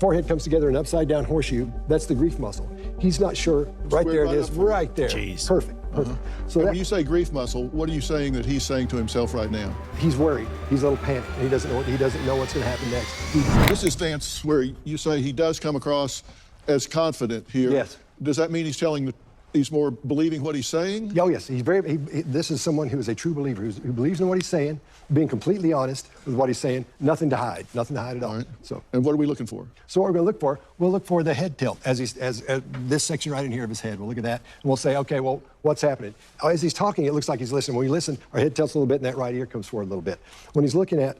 forehead comes together in an upside down horseshoe, that's the grief muscle. He's not sure. Right there it is, right there. Jeez. Perfect. Perfect. So when you say grief muscle, what are you saying that he's saying to himself right now? he's worried. He's a little panicked. And he doesn't know what's going to happen next. This is Vance, where you say he does come across as confident here. Yes. Does that mean he's more believing what he's saying? Oh yes, this is someone who is a true believer, who believes in what he's saying, being completely honest with what he's saying, nothing to hide at all. Right. So, and what are we looking for? So what we're going to look for, we'll look for the head tilt as this section right in here of his head. We'll look at that and we'll say, okay, well, what's happening? As he's talking, it looks like he's listening. When we listen, our head tilts a little bit and that right ear comes forward a little bit. When he's looking at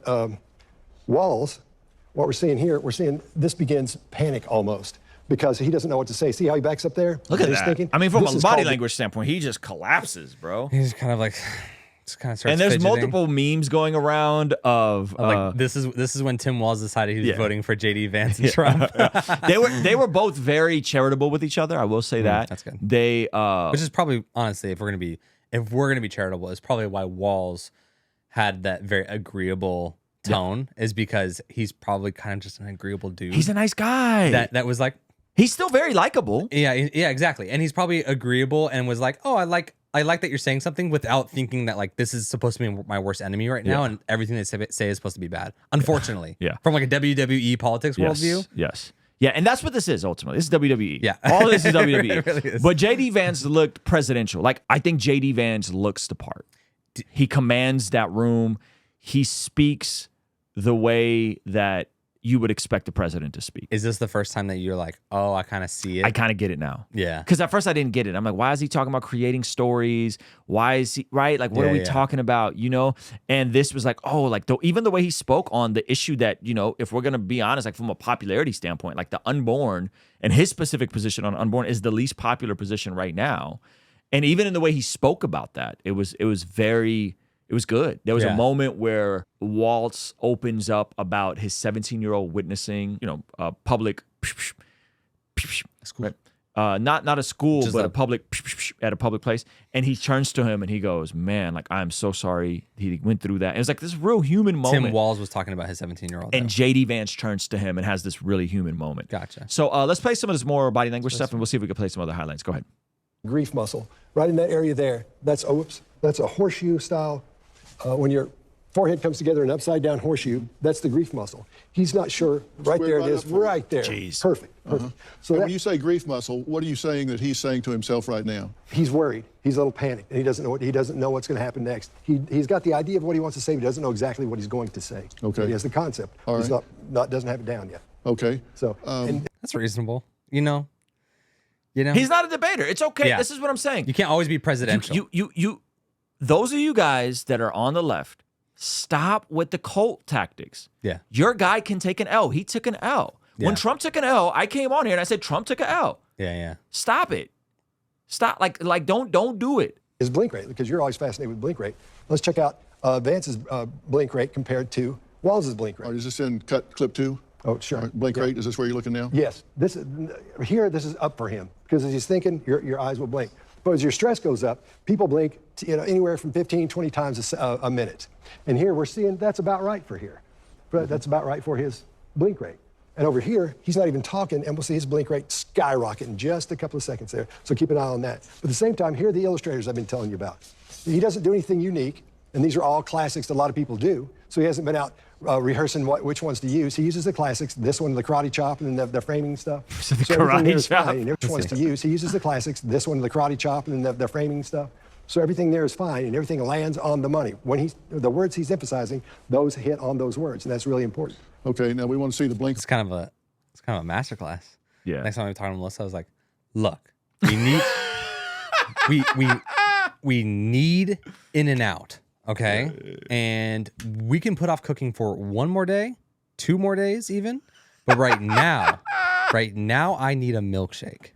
Walz, what we're seeing here, we're seeing this begins panic almost, because he doesn't know what to say. See how he backs up there? Look at He's that. thinking, I mean, from a body language standpoint, he just collapses, bro. He's kind of like, just kind of starts And there's fidgeting. multiple memes going around of like this is when Tim Walz decided he was voting for JD Vance and Trump. they were both very charitable with each other. I will say that. That's good. They which is probably, honestly, if we're gonna be charitable, it's probably why Walz had that very agreeable tone, is because he's probably kind of just an agreeable dude. He's a nice guy. That was like, he's still very likable. yeah, exactly. And he's probably agreeable and was like, oh, I like that you're saying something, without thinking that like this is supposed to be my worst enemy right now, and everything they say is supposed to be bad. Unfortunately, from like a WWE politics worldview. Yes. Yeah, and that's what this is ultimately. This is WWE. Yeah. All this is WWE. It really is. But JD Vance looked presidential. Like, I think JD Vance looks the part. He commands that room. He speaks the way that you would expect the president to speak. Is this the first time that you're like, oh, I kind of see it? I kind of get it now. Yeah. Because at first I didn't get it. I'm like, why is he talking about creating stories? Why is he, right? Like, what are we talking about, you know? And this was like, oh, like, even the way he spoke on the issue that, you know, if we're going to be honest, like from a popularity standpoint, like the unborn, and his specific position on unborn is the least popular position right now. And even in the way he spoke about that, it was good. There was a moment where Walz opens up about his 17-year-old witnessing, you know, public School. right? Not a school, Just but at a public place. And he turns to him and he goes, "Man, like, I'm so sorry he went through that." And it's like this real human moment. Tim Walz was talking about his 17-year-old. And JD Vance turns to him and has this really human moment. Gotcha. So let's play some of this more body language stuff, and we'll see if we can play some other highlights. Go ahead. Grief muscle, right in that area there. That's a horseshoe style. When your forehead comes together in an upside down horseshoe, that's the grief muscle. He's not sure. Right there it is, right there. Jeez. Perfect. So when you say grief muscle, what are you saying that he's saying to himself right now? he's worried. He's a little panicked, and he doesn't know what's going to happen next. He's got the idea of what he wants to say, but he doesn't know exactly what he's going to say. Okay. He has the concept. All right. He's doesn't have it down yet. Okay. So and That's reasonable. You know. He's not a debater. It's okay. Yeah. This is what I'm saying. You can't always be presidential. Those of you guys that are on the left, stop with the cult tactics. Yeah. Your guy can take an L. He took an L. Yeah. When Trump took an L, I came on here and I said, Trump took an L. Yeah. Stop it. Stop. Like don't do it. his blink rate, because you're always fascinated with blink rate. Let's check out Vance's blink rate compared to Walz's blink rate. All right, is this in clip 2? Oh, sure. All right, blink rate, is this where you're looking now? Yes. This is up for him, because as he's thinking, your eyes will blink. But as your stress goes up, people blink anywhere from 15, 20 times a minute. And here we're seeing that's about right for here. But that's about right for his blink rate. And over here, he's not even talking, and we'll see his blink rate skyrocket in just a couple of seconds there. So keep an eye on that. But at the same time, here are the illustrators I've been telling you about. He doesn't do anything unique, and these are all classics that a lot of people do. So he hasn't been out rehearsing which ones to use. He uses the classics, this one, the karate chop, and then the framing stuff. So the karate chop. Fine, and which ones to use. He uses the classics, this one, the karate chop, and then the framing stuff. So everything there is fine, and everything lands on the money. When the words he's emphasizing, those hit on those words, and that's really important. Okay, now we want to see the blink. It's kind of a masterclass. Yeah. Next time I'm talking to Melissa, I was like, look, we need we need in and out, okay? And we can put off cooking for 1 more day, 2 more days even. But right now I need a milkshake.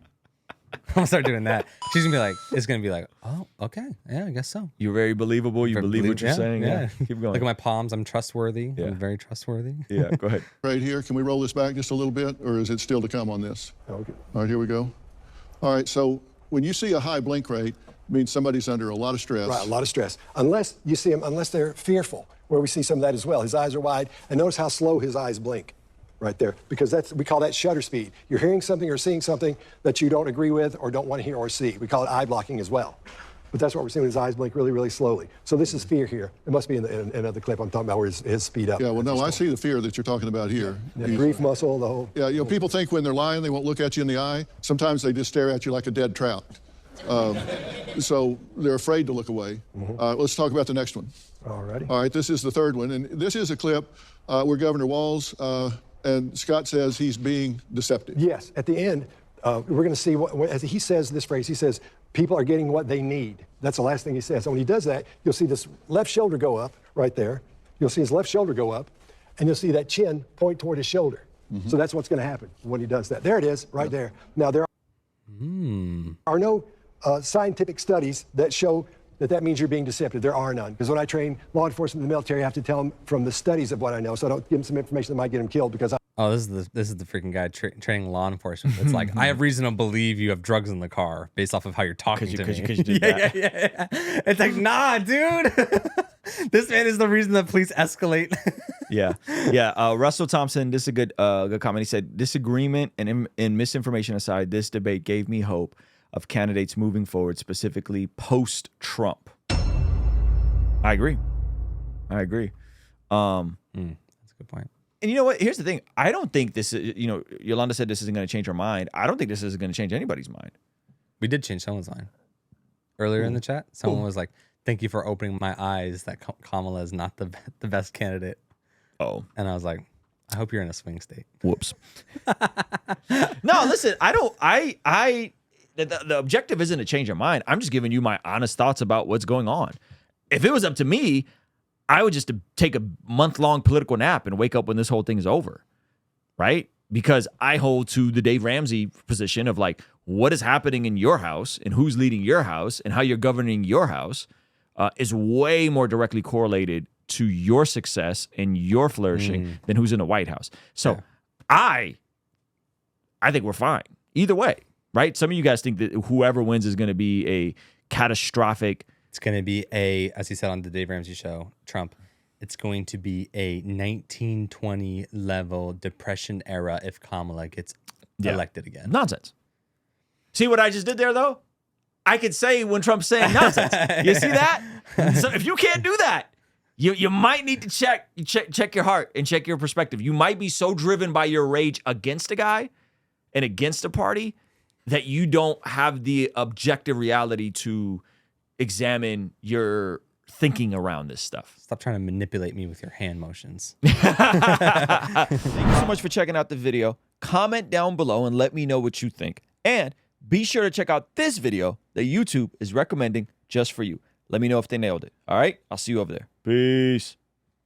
I'm gonna start doing that. She's gonna be like, it's gonna be like, oh, okay, yeah, I guess so. You're very believable. You believe what you're saying. Yeah. Keep going. Look at my palms. I'm trustworthy. Yeah. I'm very trustworthy. Yeah, go ahead. Right here, can we roll this back just a little bit, or is it still to come on this? Okay. All right, here we go. All right, so when you see a high blink rate, it means somebody's under a lot of stress. Right, a lot of stress. Unless unless they're fearful, where we see some of that as well. His eyes are wide, and notice how slow his eyes blink. right there, because we call that shutter speed. You're hearing something or seeing something that you don't agree with or don't want to hear or see. We call it eye blocking as well. But that's what we're seeing when his eyes blink really, really slowly. So this is fear here. It must be in another clip I'm talking about where his speed up. Yeah, well, no, I see the fear that you're talking about here. The grief muscle, the whole. Yeah, people think when they're lying, they won't look at you in the eye. Sometimes they just stare at you like a dead trout. So they're afraid to look away. Let's talk about the next one. All righty. All right, this is the third one. And this is a clip where Governor Walz, and Scott says he's being deceptive. Yes, at the end, we're going to see as he says this phrase, he says, people are getting what they need. That's the last thing he says. And when he does that, you'll see this left shoulder go up right there. You'll see his left shoulder go up, and you'll see that chin point toward his shoulder. So that's what's going to happen when he does that. There it is, right there. Now, there are no scientific studies that show that means you're being deceptive. There are none. Because when I train law enforcement in the military, I have to tell them from the studies of what I know, so I don't give them some information that might get them killed because Oh, this is the freaking guy training law enforcement. It's like, I have reason to believe you have drugs in the car based off of how you're talking to me. Because you did that. Yeah. It's like, nah, dude. This man is the reason that police escalate. Yeah. Russell Thompson, this is a good comment. He said, disagreement and misinformation aside, this debate gave me hope of candidates moving forward, specifically post-Trump. I agree. That's a good point. And you know what? Here's the thing. I don't think this is, Yolanda said this isn't going to change her mind. I don't think this is going to change anybody's mind. We did change someone's mind. Earlier in the chat, someone was like, thank you for opening my eyes that Kamala is not the best candidate. Oh. And I was like, I hope you're in a swing state. Whoops. No, listen, the objective isn't to change your mind. I'm just giving you my honest thoughts about what's going on. If it was up to me, I would just take a month-long political nap and wake up when this whole thing is over, right? Because I hold to the Dave Ramsey position of like, what is happening in your house and who's leading your house and how you're governing your house is way more directly correlated to your success and your flourishing than who's in the White House. So I think we're fine either way, right? Some of you guys think that whoever wins is going to be a catastrophic. It's going to be as he said on the Dave Ramsey show, Trump, it's going to be a 1920 level Depression era if Kamala gets elected again. Nonsense. See what I just did there, though? I could say when Trump's saying nonsense. You see that? So if you can't do that, you might need to check your heart and check your perspective. You might be so driven by your rage against a guy and against a party that you don't have the objective reality to examine your thinking around this stuff. Stop trying to manipulate me with your hand motions. Thank you so much for checking out the video. Comment down below and let me know what you think. And be sure to check out this video that YouTube is recommending just for you. Let me know if they nailed it. All right? I'll see you over there. Peace.